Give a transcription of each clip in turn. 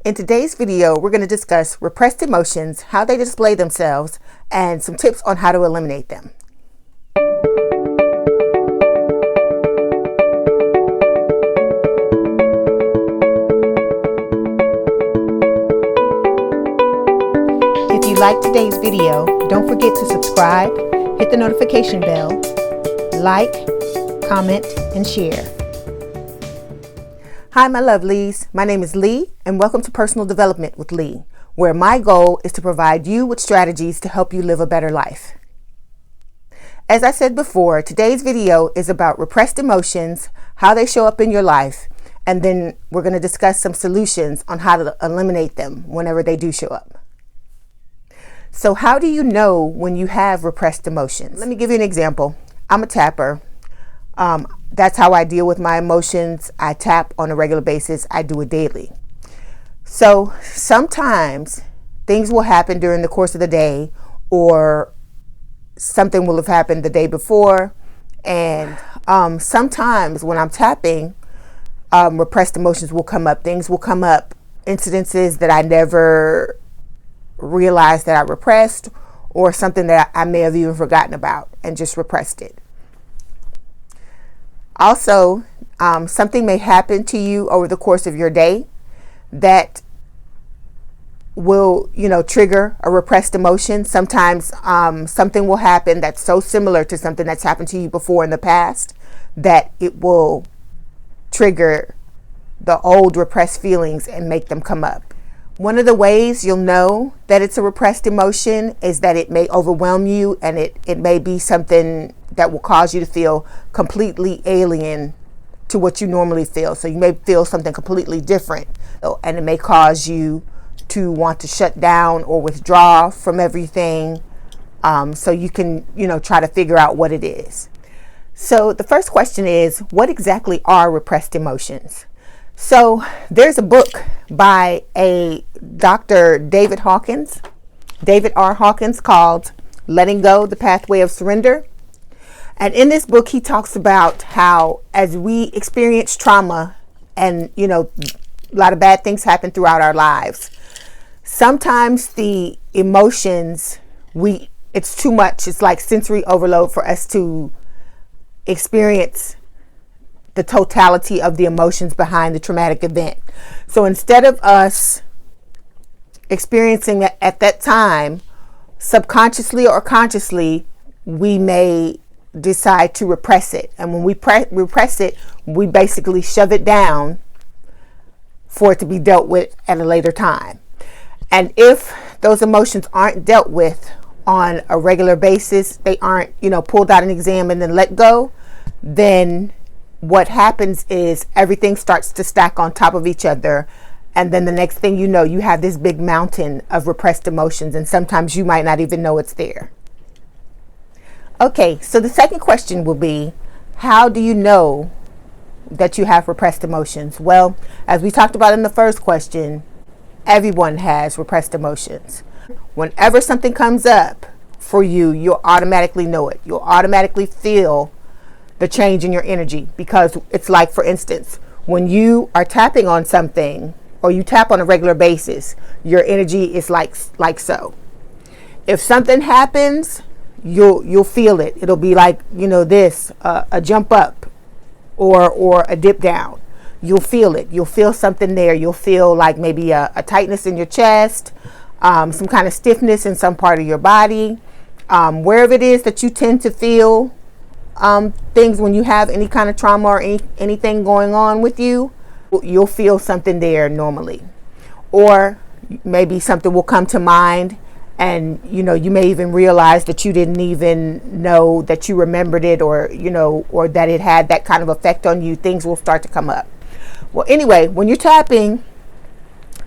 In today's video, we're going to discuss repressed emotions, how they display themselves, and some tips on how to eliminate them. If you like today's video, don't forget to subscribe, hit the notification bell, like, comment, and share. Hi, my lovelies. My name is Lee, and welcome to Personal Development with Lee, where my goal is to provide you with strategies to help you live a better life. As I said before, today's video is about repressed emotions, how they show up in your life, and then we're going to discuss some solutions on how to eliminate them whenever they do show up. So how do you know when you have repressed emotions? Let me give you an example. I'm a tapper. That's how I deal with my emotions. I tap on a regular basis. I do it daily. So sometimes things will happen during the course of the day, or something will have happened the day before. And sometimes when I'm tapping, repressed emotions will come up. Things will come up, incidences that I never realized that I repressed, or something that I may have even forgotten about and just repressed it. Also, something may happen to you over the course of your day that will, trigger a repressed emotion. Sometimes something will happen that's so similar to something that's happened to you before in the past that it will trigger the old repressed feelings and make them come up. One of the ways you'll know that it's a repressed emotion is that it may overwhelm you, and it may be something that will cause you to feel completely alien to what you normally feel. So you may feel something completely different, and it may cause you to want to shut down or withdraw from everything. So you can, try to figure out what it is. So the first question is, what exactly are repressed emotions? So there's a book by a Dr. David R. Hawkins, called Letting Go, The Pathway of Surrender. And in this book, he talks about how as we experience trauma and, a lot of bad things happen throughout our lives, sometimes the emotions, it's too much. It's like sensory overload for us to experience the totality of the emotions behind the traumatic event. So instead of us experiencing that at that time, subconsciously or consciously, we may decide to repress it. And when we repress it, we basically shove it down for it to be dealt with at a later time. And if those emotions aren't dealt with on a regular basis, they aren't, pulled out and examined and let go, then what happens is everything starts to stack on top of each other. And then the next thing you know, you have this big mountain of repressed emotions, and sometimes you might not even know it's there. Okay, so the second question will be, how do you know that you have repressed emotions? Well, as we talked about in the first question, everyone has repressed emotions. Whenever something comes up for you, you'll automatically know it. You'll automatically feel the change in your energy, because it's like, for instance, when you are tapping on something or you tap on a regular basis, your energy is like so. If something happens, you'll feel it. It'll be like, a jump up or a dip down. You'll feel it. You'll feel something there. You'll feel like maybe a tightness in your chest, some kind of stiffness in some part of your body. Wherever it is that you tend to feel things when you have any kind of trauma or anything going on with you, you'll feel something there normally. Or maybe something will come to mind, and you may even realize that you didn't even know that you remembered it, or or that it had that kind of effect on you. Things will start to come up. Well, anyway, when you're tapping,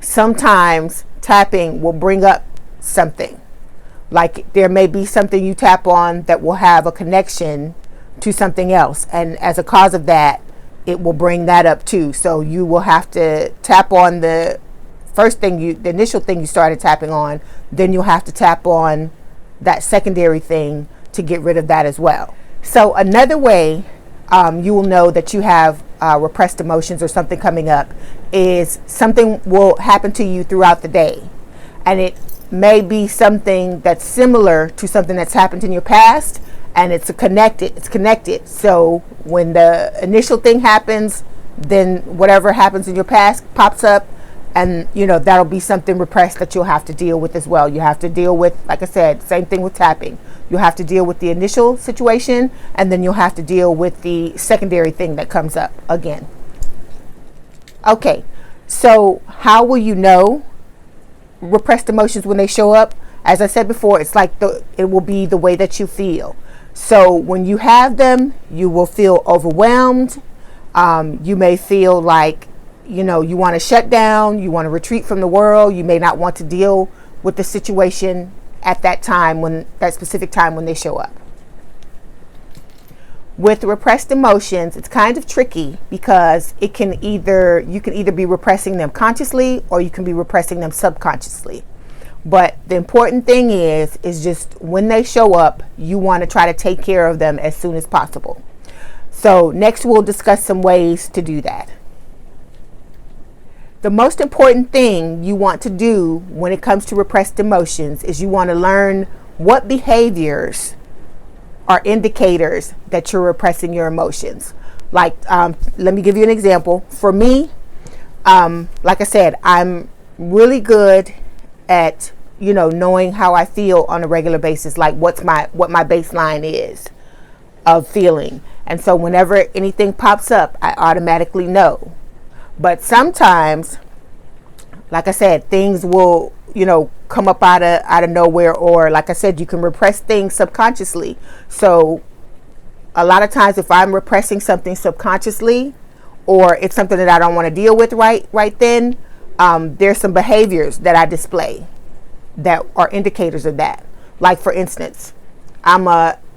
sometimes tapping will bring up something. Like there may be something you tap on that will have a connection to something else, and as a cause of that, it will bring that up too. So you will have to tap on the initial thing you started tapping on, then you'll have to tap on that secondary thing to get rid of that as well. So another way you will know that you have repressed emotions or something coming up is something will happen to you throughout the day. And it may be something that's similar to something that's happened in your past, and it's connected. So when the initial thing happens, then whatever happens in your past pops up, and that'll be something repressed that you'll have to deal with as well. You have to deal with, like I said, same thing with tapping. You'll have to deal with the initial situation, and then you'll have to deal with the secondary thing that comes up again. Okay, so how will you know repressed emotions when they show up? As I said before, it's like it will be the way that you feel. So when you have them, you will feel overwhelmed. You may feel like you want to shut down, you want to retreat from the world, you may not want to deal with the situation at that time, that specific time when they show up. With repressed emotions, it's kind of tricky because you can either be repressing them consciously or you can be repressing them subconsciously. But the important thing is just when they show up, you want to try to take care of them as soon as possible. So next we'll discuss some ways to do that. The most important thing you want to do when it comes to repressed emotions is you want to learn what behaviors are indicators that you're repressing your emotions. Like, let me give you an example. For me, like I said, I'm really good at, knowing how I feel on a regular basis, like what my baseline is of feeling. And so whenever anything pops up, I automatically know. But sometimes, like I said, things will, come up out of nowhere, or like I said, you can repress things subconsciously. So a lot of times if I'm repressing something subconsciously, or it's something that I don't want to deal with right then, there's some behaviors that I display that are indicators of that. Like for instance, I'm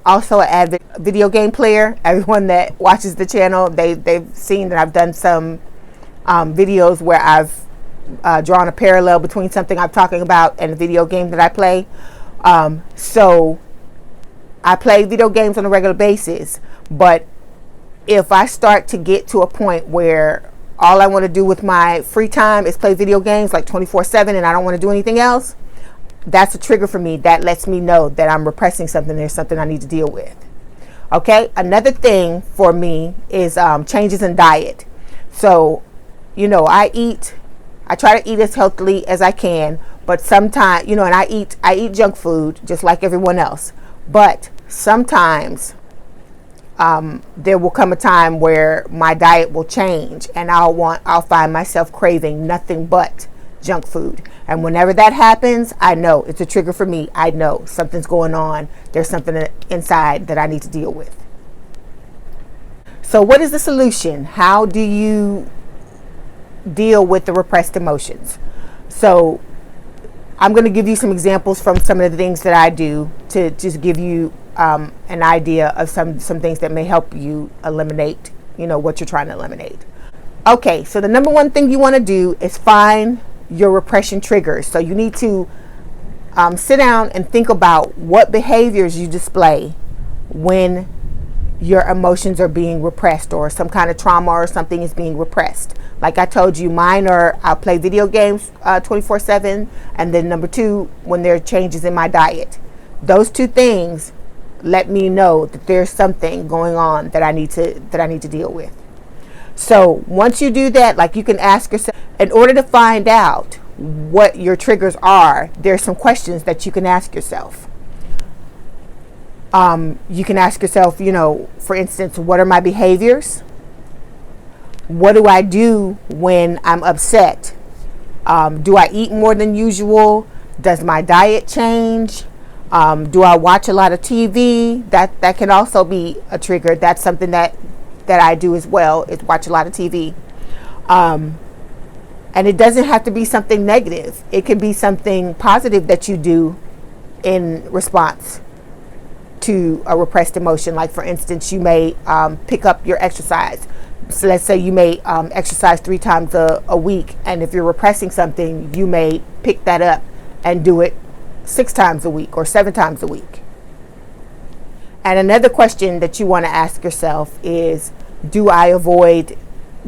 also an avid video game player. Everyone that watches the channel, they've seen that I've done some videos where I've drawn a parallel between something I'm talking about and a video game that I play. So I play video games on a regular basis, but if I start to get to a point where all I want to do with my free time is play video games like 24/7 and I don't want to do anything else, that's a trigger for me. That lets me know that I'm repressing something. There's something I need to deal with. Okay, another thing for me is changes in diet. So I try to eat as healthily as I can, but sometimes, and I eat junk food just like everyone else. But sometimes there will come a time where my diet will change and I'll find myself craving nothing but junk food. And whenever that happens, I know it's a trigger for me. I know something's going on. There's something inside that I need to deal with. So what is the solution? How do you deal with the repressed emotions? So I'm going to give you some examples from some of the things that I do to just give you an idea of some things that may help you eliminate, what you're trying to eliminate. Okay, so the number one thing you want to do is find your repression triggers. So you need to sit down and think about what behaviors you display when your emotions are being repressed, or some kind of trauma or something is being repressed. Like I told you, mine are I'll play video games 24/7, and then number two, when there are changes in my diet. Those two things let me know that there's something going on that I need to deal with. So once you do that, like you can ask yourself, in order to find out what your triggers are, there's some questions that you can ask yourself. You can ask yourself, for instance, what are my behaviors? What do I do when I'm upset? Do I eat more than usual? Does my diet change? Do I watch a lot of TV? That can also be a trigger. That's something that I do as well, is watch a lot of TV. And it doesn't have to be something negative. It can be something positive that you do in response to a repressed emotion. Like for instance, you may pick up your exercise. So let's say you may exercise 3 times a week, and if you're repressing something, you may pick that up and do it 6 times a week or 7 times a week. And another question that you want to ask yourself is, do I avoid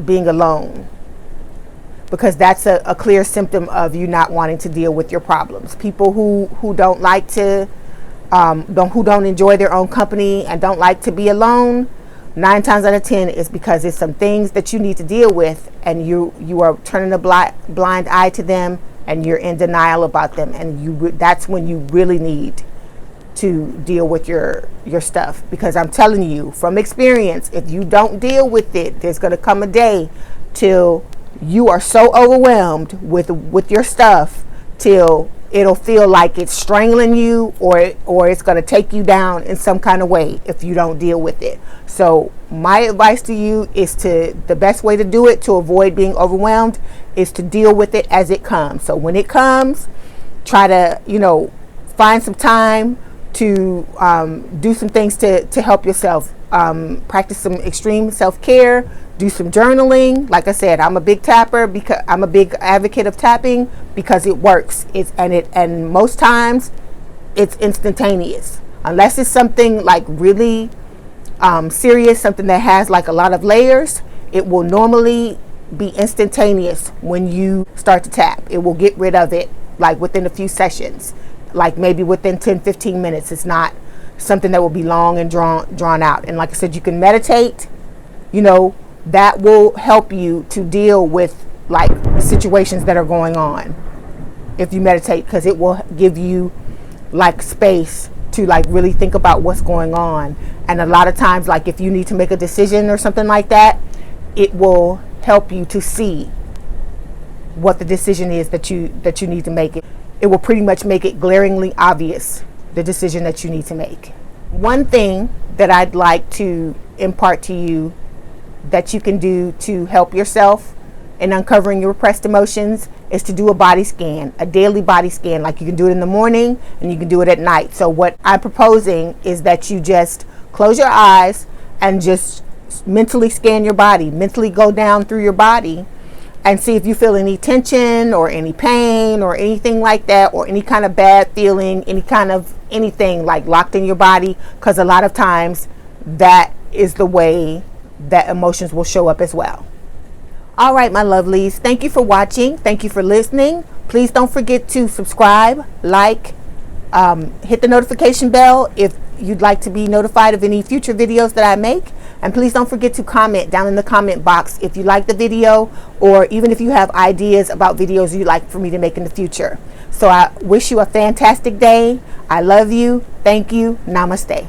being alone? Because that's a clear symptom of you not wanting to deal with your problems. People who don't like to, who don't enjoy their own company and don't like to be alone, 9 times out of 10 is because it's some things that you need to deal with, and you are turning a blind eye to them, and you're in denial about them, and that's when you really need to deal with your stuff. Because I'm telling you from experience, if you don't deal with it, there's going to come a day till you are so overwhelmed with your stuff till it'll feel like it's strangling you, or it's going to take you down in some kind of way if you don't deal with it. So my advice to you is the best way to do it, to avoid being overwhelmed, is to deal with it as it comes. So when it comes, try to, find some time to do some things to help yourself. Practice some extreme self-care, do some journaling. Like I said, I'm a big tapper because I'm a big advocate of tapping because it works. And most times it's instantaneous. Unless it's something like really serious, something that has like a lot of layers, it will normally be instantaneous when you start to tap. It will get rid of it like within a few sessions, like maybe within 10-15 minutes. It's not something that will be long and drawn out. And like I said, you can meditate, that will help you to deal with like situations that are going on if you meditate, because it will give you like space to like really think about what's going on. And a lot of times, like if you need to make a decision or something like that, it will help you to see what the decision is that you need to make. It will pretty much make it glaringly obvious, the decision that you need to make. One thing that I'd like to impart to you that you can do to help yourself in uncovering your repressed emotions is to do a body scan, a daily body scan. Like you can do it in the morning and you can do it at night. So what I'm proposing is that you just close your eyes and just mentally scan your body, mentally go down through your body and see if you feel any tension or any pain or anything like that, or any kind of bad feeling, any kind of anything like locked in your body, because a lot of times that is the way that emotions will show up as well. All right, my lovelies, thank you for watching. Thank you for listening. Please don't forget to subscribe, like, hit the notification bell if you'd like to be notified of any future videos that I make. And please don't forget to comment down in the comment box if you like the video, or even if you have ideas about videos you'd like for me to make in the future. So I wish you a fantastic day. I love you. Thank you. Namaste.